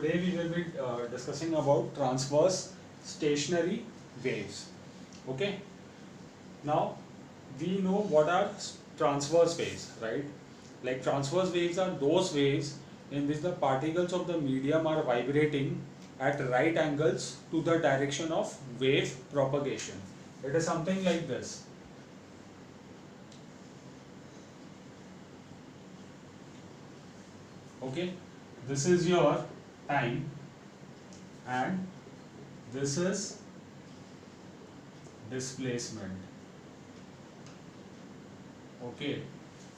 today we will be discussing about transverse stationary waves. Okay. Now we know what are transverse waves, right? Like transverse waves are those waves in which the particles of the medium are vibrating at right angles to the direction of wave propagation. It is something like this. Okay, this is your time and this is displacement. Okay,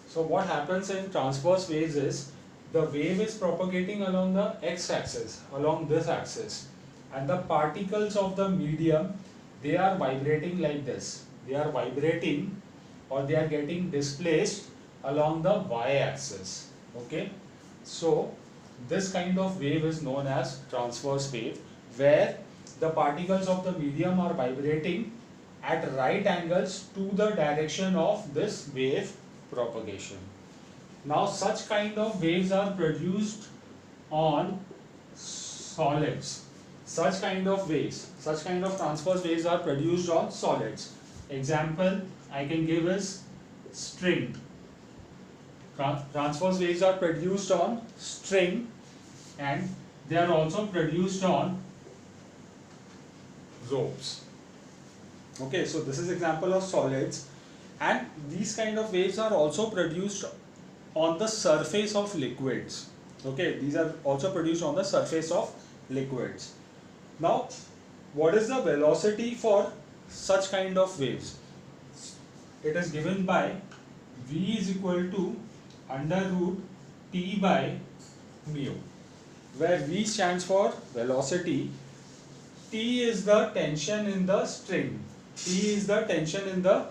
so what happens in transverse waves is the wave is propagating along the x-axis, along this axis, and the particles of the medium, they are vibrating like this. They are vibrating or they are getting displaced along the y-axis. Okay, so this kind of wave is known as transverse wave, where the particles of the medium are vibrating at right angles to the direction of this wave propagation. Now such kind of waves are produced on solids. Such kind of waves, such kind of transverse waves are produced on solids. Example I can give is string. Transverse waves are produced on string and they are also produced on ropes. Okay, so this is example of solids, and these kind of waves are also produced on the surface of liquids. Okay, these are also produced on the surface of liquids. Now, what is the velocity for such kind of waves? It is given by V is equal to under root T by mu, where V stands for velocity, T is the tension in the string. T is the tension in the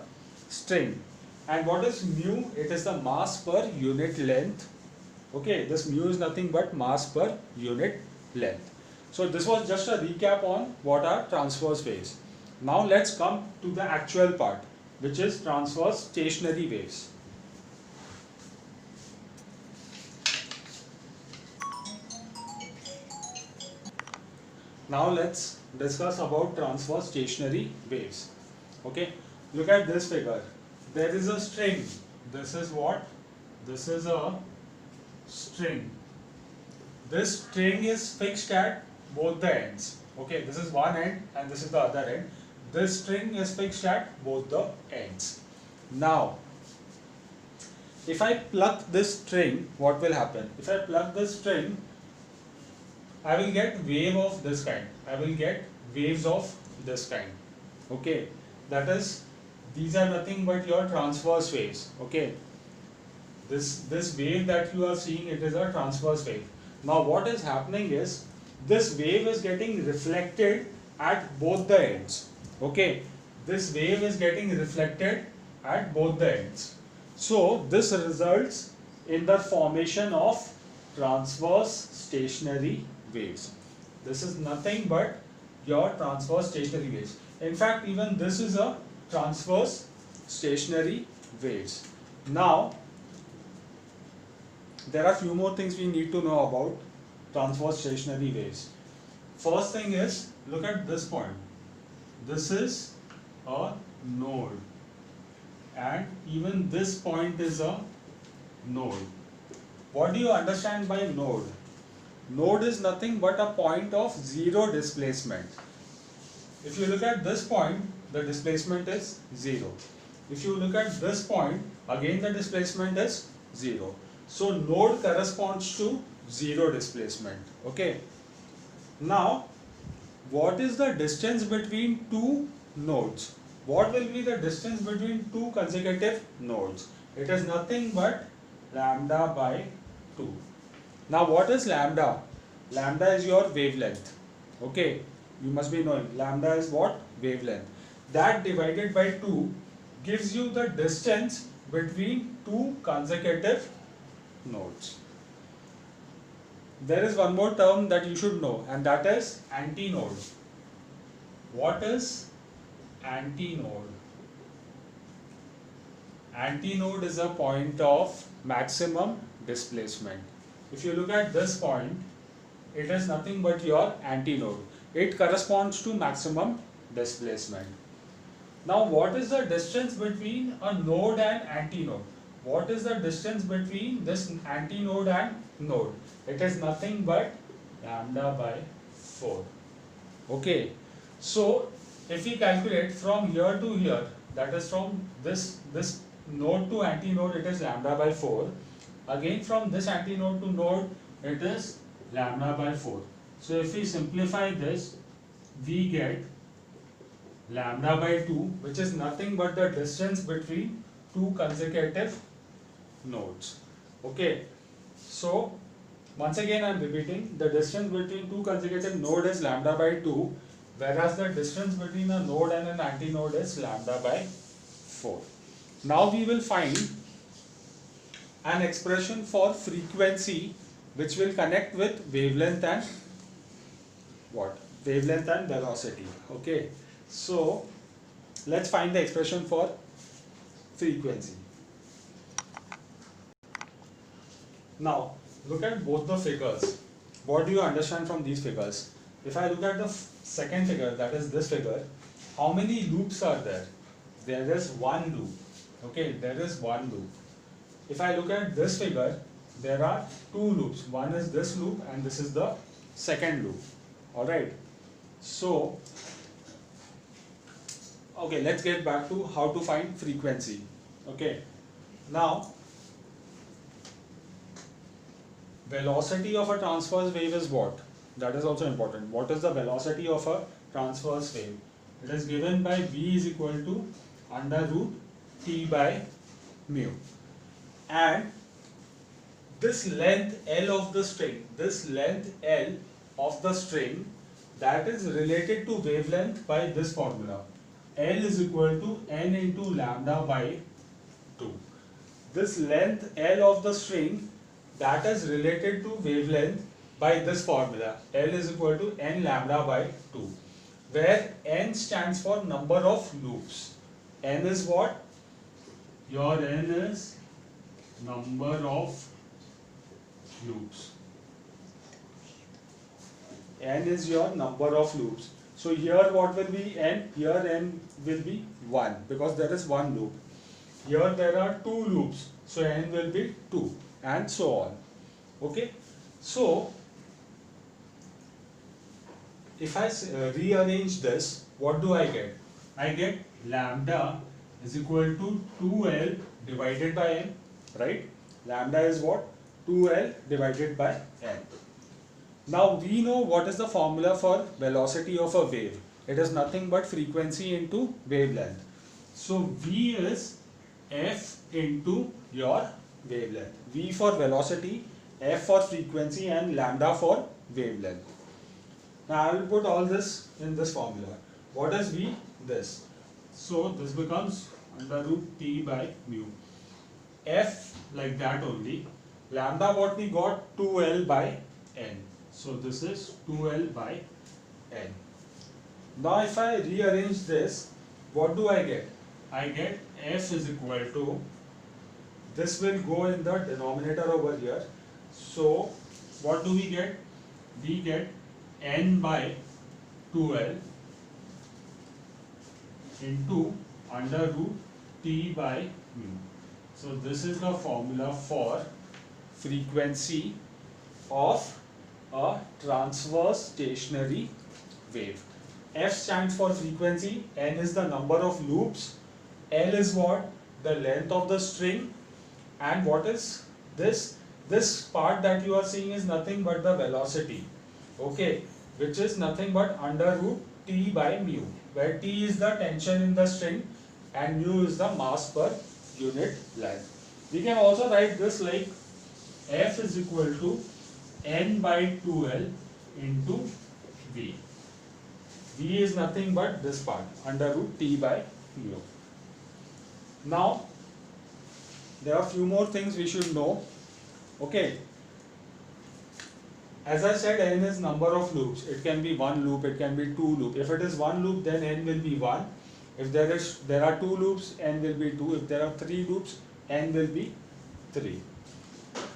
string. And what is mu? It is the mass per unit length. Okay, this mu is nothing but mass per unit length. So this was just a recap on what are transverse waves. Now let's come to the actual part, which is transverse stationary waves. Now let's discuss about transverse stationary waves. Okay, look at this figure. There is a string. This is what? This is a string. This string is fixed at both the ends. Okay, this is one end and this is the other end. This string is fixed at both the ends. Now, if I pluck this string, what will happen? If I pluck this string, I will get wave of this kind. I will get waves of this kind. Okay, that is, these are nothing but your transverse waves. Okay, this wave that you are seeing, it is a transverse wave. Now what is happening is this wave is getting reflected at both the ends. Okay, this wave is getting reflected at both the ends. So this results in the formation of transverse stationary waves. This is nothing but your transverse stationary waves. In fact, even this is a transverse stationary waves. Now, there are few more things we need to know about transverse stationary waves. First thing is, look at this point. This is a node, and even this point is a node. What do you understand by node? Node is nothing but a point of zero displacement. If you look at this point, the displacement is 0. If you look at this point, again the displacement is 0. So node corresponds to 0 displacement. Okay. Now, what is the distance between two nodes? What will be the distance between two consecutive nodes? It is nothing but lambda by 2. Now what is lambda? Lambda is your wavelength. Okay, you must be knowing lambda is what? Wavelength. That divided by 2 gives you the distance between two consecutive nodes. There is one more term that you should know, and that is antinode. What is antinode? Antinode is a point of maximum displacement. If you look at this point, it is nothing but your antinode. It corresponds to maximum displacement. Now what is the distance between a node and antinode? What is the distance between this antinode and node? It is nothing but lambda by 4. Okay. So if we calculate from here to here, that is from this node to antinode, it is lambda by 4. Again from this antinode to node, it is lambda by 4. So if we simplify this, we get lambda by 2, which is nothing but the distance between two consecutive nodes. Okay. So once again I am repeating, the distance between two consecutive nodes is lambda by 2, whereas the distance between a node and an antinode is lambda by 4. Now we will find an expression for frequency which will connect with wavelength and what? Wavelength and velocity. Okay. So let's find the expression for frequency. Now look at both the figures. What do you understand from these figures? If I look at the second figure, that is this figure, how many loops are there? There is one loop. Okay, there is one loop. If I look at this figure, there are two loops. One is this loop and this is the second loop. Alright. So, okay, let's get back to how to find frequency. Okay. Now, velocity of a transverse wave is what? That is also important. What is the velocity of a transverse wave? It is given by v is equal to under root t by mu. And this length L of the string, that is related to wavelength by this formula. L is equal to n into lambda by 2. This length L of the string, that is related to wavelength by this formula. L is equal to n lambda by 2, where n stands for number of loops. N is what? Your n is number of loops. N is your number of loops. So here what will be n? Here n will be 1 because there is one loop. Here there are two loops, so n will be 2 and so on. Okay. So if I rearrange this, what do I get? I get lambda is equal to 2L divided by n, right? Lambda is what? 2L divided by n. Now we know what is the formula for velocity of a wave. It is nothing but frequency into wavelength. So V is F into your wavelength. V for velocity, F for frequency and lambda for wavelength. Now I will put all this in this formula. What is V? This. So this becomes under root T by mu. F like that only. Lambda what we got? 2L by n. So this is 2L by n. Now if I rearrange this, what do I get? I get F is equal to, this will go in the denominator over here. So what do we get? We get n by 2L into under root T by mu. So this is the formula for frequency of a transverse stationary wave. F stands for frequency, n is the number of loops, L is what? The length of the string, and what is this? This part that you are seeing is nothing but the velocity, okay, which is nothing but under root T by mu, where T is the tension in the string and mu is the mass per unit length. We can also write this like F is equal to n by 2L into V. V is nothing but this part under root T by mu. Now there are a few more things we should know. Okay. As I said, n is number of loops. It can be one loop, it can be two loops. If it is one loop, then n will be 1. If there are two loops, n will be 2. If there are three loops, n will be 3.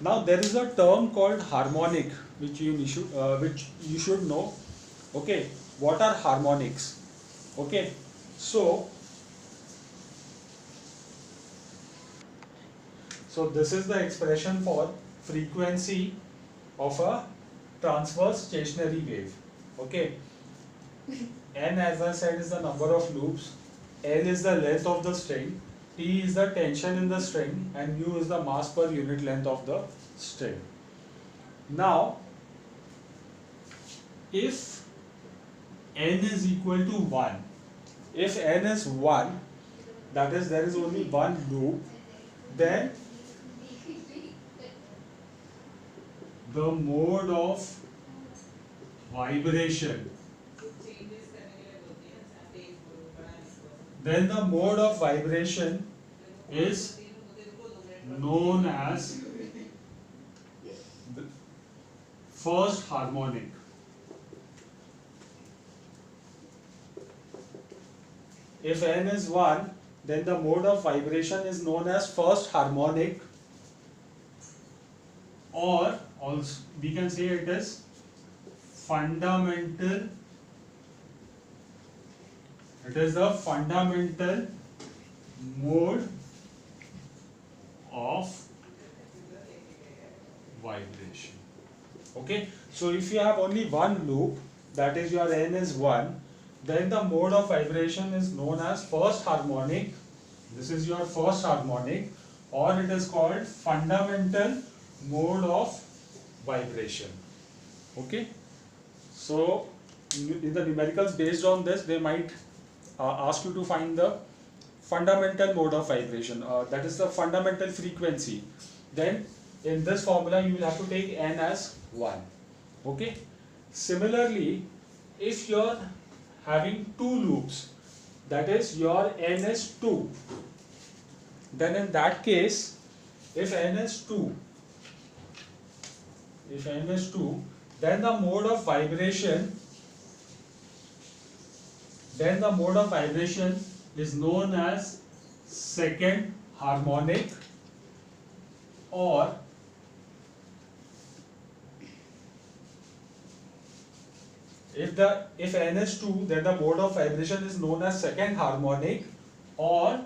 Now there is a term called harmonic which you should know. Okay, what are harmonics? Okay, so this is the expression for frequency of a transverse stationary wave. Okay, n, as I said, is the number of loops, L is the length of the string, T is the tension in the string, and U is the mass per unit length of the string. Now, if n is equal to 1, if n is 1, that is there is only one loop, then the mode of vibration, is known as the first harmonic. If n is 1, then the mode of vibration is known as first harmonic, or also we can say it is fundamental. It is the fundamental mode of vibration. Okay, so if you have only one loop, that is your n is 1, then the mode of vibration is known as first harmonic. This is your first harmonic, or it is called fundamental mode of vibration. Okay, so in the numericals based on this, they might ask you to find the fundamental mode of vibration, that is the fundamental frequency. Then in this formula you will have to take n as 1. Okay, similarly, if you are having two loops, that is your n is 2, then in that case, if n is 2, then the mode of vibration is known as second harmonic, or if n is 2, then the mode of vibration is known as second harmonic or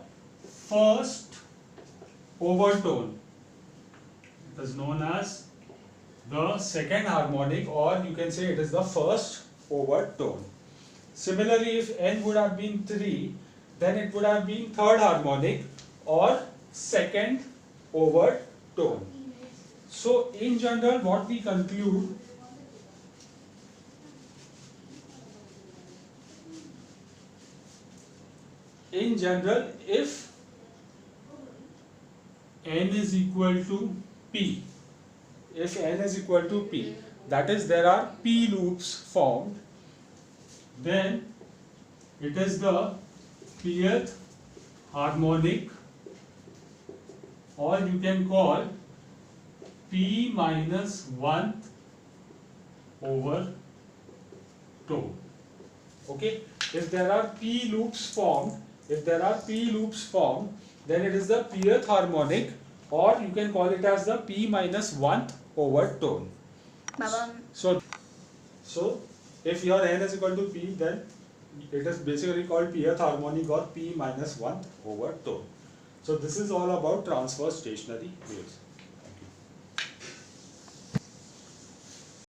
first overtone. It is known as the second harmonic, or you can say it is the first overtone. Similarly, if n would have been 3, then it would have been third harmonic or second overtone. So in general, what we conclude, if n is equal to p, that is there are p loops formed, then it is the pth harmonic, or you can call p minus 1th overtone. Okay, if there are p loops formed, then it is the pth harmonic, or you can call it as the p minus 1th overtone. So if your n is equal to p, then it is basically called pth harmonic or p minus 1th overtone. So this is all about transverse stationary waves.